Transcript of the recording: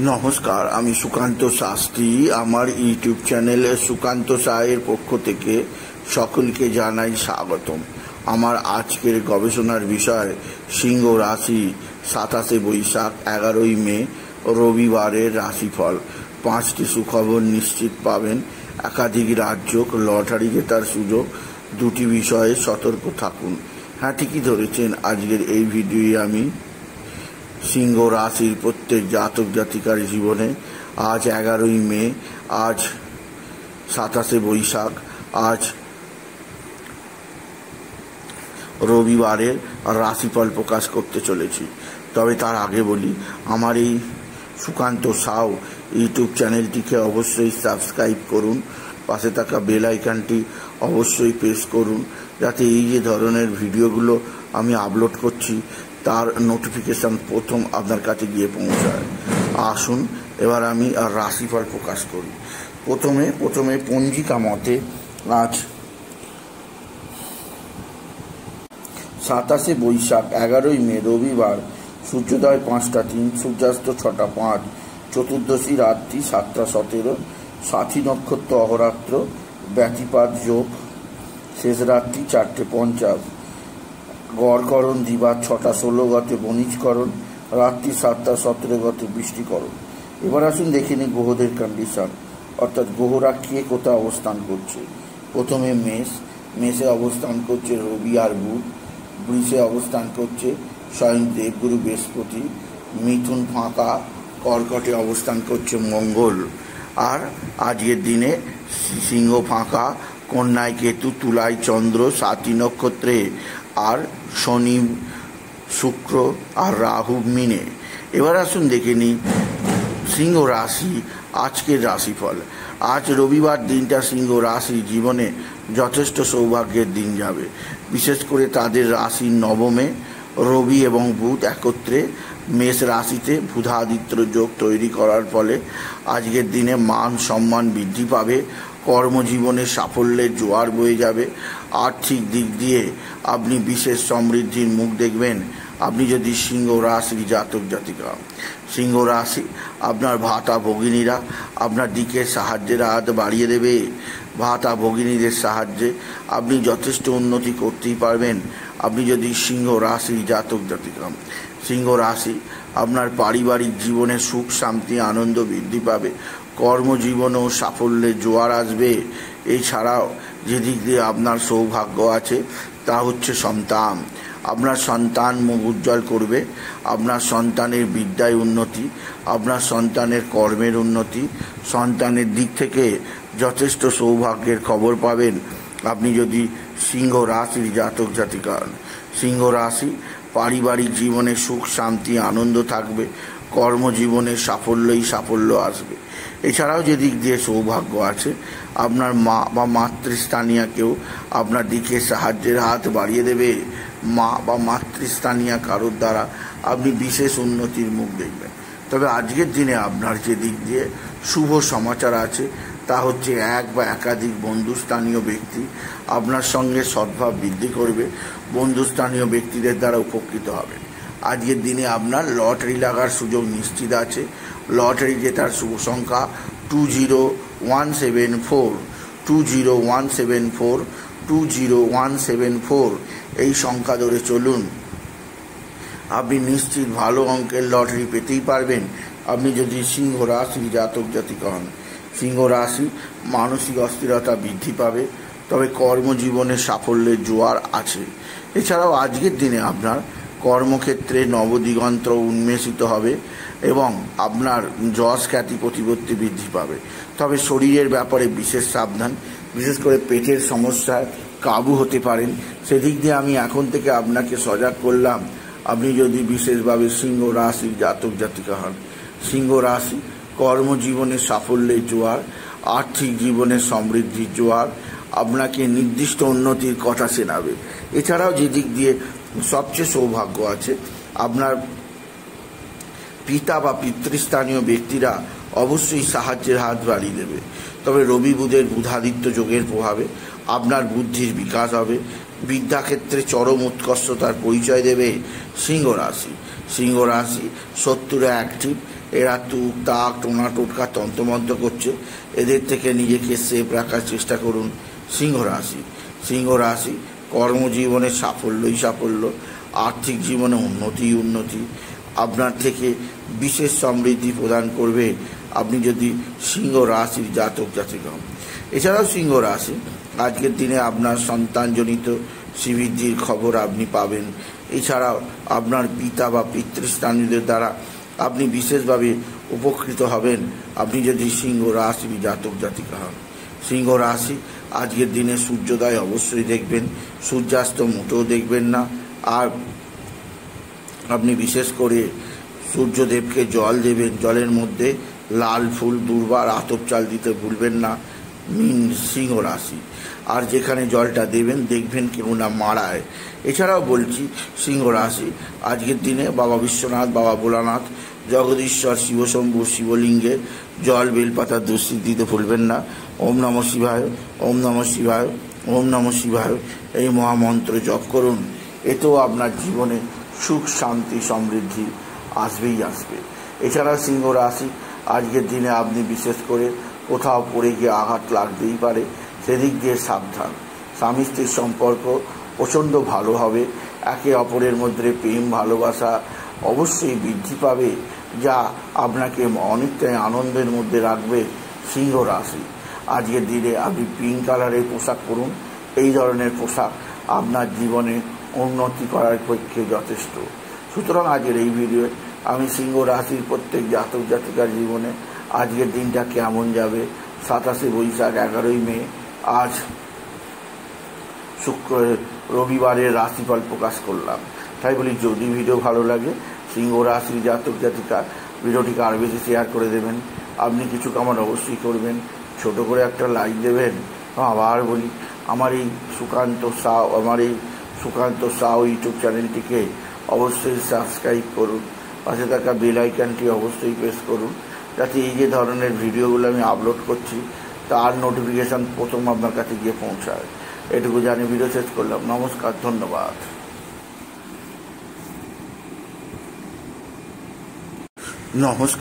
নমস্কার, আমি সুকান্ত শাস্ত্রী। আমার ইউটিউব চ্যানেল সুকান্ত সাহের পক্ষ থেকে সকলকে জানাই স্বাগতম। আমার আজকের গবেষণার বিষয় সিংহ রাশি 27 বৈশাখ 11 মে রবিবারের রাশিফল। 5টি সুখবর নিশ্চিত পাবেন, একাধিক রাজ্য লটারি জেতার সুযোগ, 2টি বিষয়ে সতর্ক থাকুন। হ্যাঁ, ঠিকই ধরেছেন। আজকের এই ভিডিওয়ে আমি সিংহ রাশির প্রত্যেক জাতক জাতিকার জীবনে আজ 11 মে, আজ 27 বৈশাখ, আজ রবিবারের রাশিফল প্রকাশ করতে চলেছি। তবে তার আগে বলি, আমার এই সুকান্ত সাউ ইউটিউব চ্যানেলটিকে অবশ্যই সাবস্ক্রাইব করুন, পাশে থাকা বেল আইকনটি অবশ্যই প্রেস করুন, যাতে এই যে ধরনের ভিডিওগুলো আমি আপলোড করছি তার নোটিফিকেশন প্রথম আপনার কাছে গিয়ে পৌঁছায়। আসুন এবার আমি রাশিফল প্রকাশ করি। প্রথমে পঞ্জিকা মতে আজ 27 বৈশাখ 11 মে রবিবার, সূর্যোদয় 5টা 3, সূর্যাস্ত 6টা 5, চতুর্দশী রাত্রি 7টা 17, সাথী নক্ষত্র অহরাত্র, ব্যতিপাত যোগ, শেষ রাত্রি 4টে 50, গড়করণ দিবা 6টা 16 গতে বণিজকরণ, রাত্রি 7টা 17 গতে বৃষ্টিকরণ। এবার আসুন দেখে নিই গ্রহদের কন্ডিশন, অর্থাৎ গ্রহরা কে কোথায় অবস্থান করছে। প্রথমে মেষে অবস্থান করছে রবি আর বুধ, বৃষে অবস্থান করছে স্বয়ং দেবগুরু বৃহস্পতি, মিথুন ফাঁকা, কর্কটে অবস্থান করছে মঙ্গল, আর আজকের দিনে সিংহ ফাঁকা, কন্যায় কেতু, তুলায় চন্দ্র, সাথী নক্ষত্রে, আর শনি শুক্র আর রাহু মিনে। এবার আসুন দেখে নিই সিংহ রাশি আজকের রাশিফল। আজ রবিবার দিনটা সিংহ রাশি জীবনে যথেষ্ট সৌভাগ্যের দিন যাবে। বিশেষ করে তাদের রাশির নবমে রবি এবং বুধ একত্রে মেষ রাশিতে বুধাদিত্য যোগ তৈরি করার ফলে আজকের দিনে মান সম্মান বৃদ্ধি পাবে, কর্মজীবনে সাফল্যের জোয়ার বয়ে যাবে। আর্থিক দিক দিয়ে আপনি বিশেষ সমৃদ্ধির মুখ দেখবেন। আপনি যদি সিংহ রাশির জাতক জাতিকা, সিংহ রাশি, আপনার ভাতা ভগিনীরা আপনার দিকে সাহায্যের হাত বাড়িয়ে দেবে। ভাতা ভগিনীদের সাহায্যে আপনি যথেষ্ট উন্নতি করতেই পারবেন। আপনি যদি সিংহ রাশির জাতক জাতিকা, সিংহ রাশি, আপনার পারিবারিক জীবনে সুখ শান্তি আনন্দ বৃদ্ধি পাবে, কর্মজীবনেও সাফল্যের জোয়ার আসবে। এছাড়াও যেদিক দিয়ে আপনার সৌভাগ্য আছে তা হচ্ছে সন্তান। আপনার সন্তান মুখ উজ্জ্বল করবে, আপনার সন্তানের বিদ্যায় উন্নতি, আপনার সন্তানের কর্মের উন্নতি, সন্তানের দিক থেকে যথেষ্ট সৌভাগ্যের খবর পাবেন আপনি যদি সিংহ রাশির জাতক জাতিকা। সিংহ রাশি, পারিবারিক জীবনে সুখ শান্তি আনন্দ থাকবে, কর্মজীবনে সাফল্য আসবে। এছাড়াও যেদিক দিয়ে সৌভাগ্য আছে, আপনার মা বা মাতৃস্থানীয় কেউ আপনার দিকে সাহায্যের হাত বাড়িয়ে দেবে। মা বা মাতৃস্থানীয় কারোর দ্বারা আপনি বিশেষ উন্নতির মুখ দেখবেন। তবে আজকের দিনে আপনার যে দিক দিয়ে শুভ সমাচার আছে তা হচ্ছে এক বা একাধিক বন্ধুস্থানীয় ব্যক্তি আপনার সঙ্গে সদ্ভাব বৃদ্ধি করবে, বন্ধুস্থানীয় ব্যক্তিদের দ্বারা উপকৃত হবেন। আজকের দিনে আপনার লটারি লাগার সুযোগ নিশ্চিত আছে। লটারি জেতার শুভ সংখ্যা 20174, 20174, 20174 এই সংখ্যা ধরে চলুন, আপনি নিশ্চিত ভালো অঙ্কের লটারি পেতেই পারবেন আপনি যদি সিংহ রাশির জাতক জাতিকা হন। সিংহ রাশি, মানসিক অস্থিরতা বৃদ্ধি পাবে, তবে কর্মজীবনে সাফল্যের জোয়ার আছে। এছাড়াও আজকের দিনে আপনার কর্মক্ষেত্রে নবদিগন্ত উন্মেষিত হবে এবং আপনার যশ খ্যাতি প্রতিপত্তি বৃদ্ধি পাবে। তবে শরীরের ব্যাপারে বিশেষ সাবধান, বিশেষ করে পেটের সমস্যায় কাবু হতে পারেন। সেদিক দিয়ে আমি এখন থেকে আপনাকে সজাগ করলাম আপনি যদি বিশেষভাবে সিংহ রাশির জাতক জাতিকা হন। সিংহ রাশি, কর্মজীবনে সাফল্যের জোয়ার, আর্থিক জীবনে সমৃদ্ধির জোয়ার আপনাকে নির্দিষ্ট উন্নতির কথা শোনাবে। এছাড়াও যেদিক দিয়ে সবচেয়ে সৌভাগ্য আছে, আপনার পিতা বা পিতৃস্থানীয় ব্যক্তিরা অবশ্যই সাহায্যের হাত বাড়িয়ে দেবে। তবে রবি বুধের বুধাদিত্য যোগের প্রভাবে আপনার বুদ্ধির বিকাশ হবে, বিদ্যাক্ষেত্রে চরম উৎকর্ষতার পরিচয় দেবে সিংহ রাশি। সিংহ রাশি শত্রুরা অ্যাক্টিভ এরা তুক তাক টোনা টোটকা তন্ত্রমন্ত্র করছে, এদের থেকে নিজেকে সেফ রাখার চেষ্টা করুন। সিংহ রাশি, সিংহ রাশি কর্মজীবনে সাফল্যই সাফল্য, আর্থিক জীবনে উন্নতি আপনার থেকে বিশেষ সমৃদ্ধি প্রদান করবে আপনি যদি সিংহ রাশির জাতক জাতিকা হন। এছাড়াও সিংহ রাশি আজকের দিনে আপনার সন্তানজনিত শ্রীবৃদ্ধির খবর আপনি পাবেন। এছাড়াও আপনার পিতা বা পিতৃস্থানীয়দের দ্বারা আপনি বিশেষভাবে উপকৃত হবেন আপনি যদি সিংহ রাশির জাতক জাতিকা হন। সিংহ রাশি আজকের দিনে সূর্যোদয় অবশ্যই দেখবেন, সূর্যাস্ত মোটেও দেখবেন না। আর আপনি বিশেষ করে সূর্যদেবকে জল দেবেন, জলের মধ্যে লাল ফুল দুর্বার আতপ চাল দিতে ভুলবেন না সিংহ রাশি। আর যেখানে জলটা দেবেন দেখবেন কেউ না মারায়। এছাড়াও বলছি সিংহ রাশি আজকের দিনে বাবা বিশ্বনাথ, বাবা ভোলানাথ, জগদীশ্বর, শিবশম্ভু, শিবলিঙ্গে জল বেলপাতা দুষ্টি দিতে ভুলবেন না। ওম নমঃ শিবায়, ওম নমঃ শিবায়, ওম নমঃ শিবায় এই মহামন্ত্র জপ করুন। এতেও আপনার জীবনে সুখ শান্তি সমৃদ্ধি আসবেই আসবে। এছাড়া সিংহ রাশি আজকের দিনে আপনি বিশেষ করে কোথাও পড়ে গিয়ে আঘাত লাগতেই পারে, সেদিক দিয়ে সাবধান। স্বামী স্ত্রীর সম্পর্ক প্রচণ্ড ভালো হবে, একে অপরের মধ্যে প্রেম ভালোবাসা অবশ্যই বৃদ্ধি পাবে, যা আপনাকে অনেকটাই আনন্দের মধ্যে রাখবে। সিংহ রাশি আজকের দিনে আপনি পিঙ্ক কালারের পোশাক পরুন, এই ধরনের পোশাক আপনার জীবনে উন্নতি করার পক্ষে যথেষ্ট। সুতরাং আজকের এই ভিডিওয়ে আমি সিংহ রাশির প্রত্যেক জাতক জাতিকার জীবনে আজকের দিনটা কেমন যাবে 27শে বৈশাখ 11ই মে আজ রবিবারের রাশিফল প্রকাশ করলাম। তাই বলি যদি ভিডিও ভালো লাগে সিংহ রাশির জাতক জাতিকা ভিডিওটিকে আরও বেশি শেয়ার করে দেবেন। আপনি কিছু কামান অবশ্যই করবেন, ছোট করে একটা লাইক দেবেন। আবার বলি আমার এই সুকান্ত সাউ ইউটিউব চ্যানেলটিকে অবশ্যই সাবস্ক্রাইব করুন, পাশে থাকা বেল আইকনটি অবশ্যই প্রেস করুন, যাতে এই যে ধরনের ভিডিওগুলো আমি আপলোড করছি তার নোটিফিকেশান প্রথম আপনার কাছে গিয়ে পৌঁছায়। এটুকু জানি ভিডিও শেষ করলাম। নমস্কার, ধন্যবাদ। নমস্কার।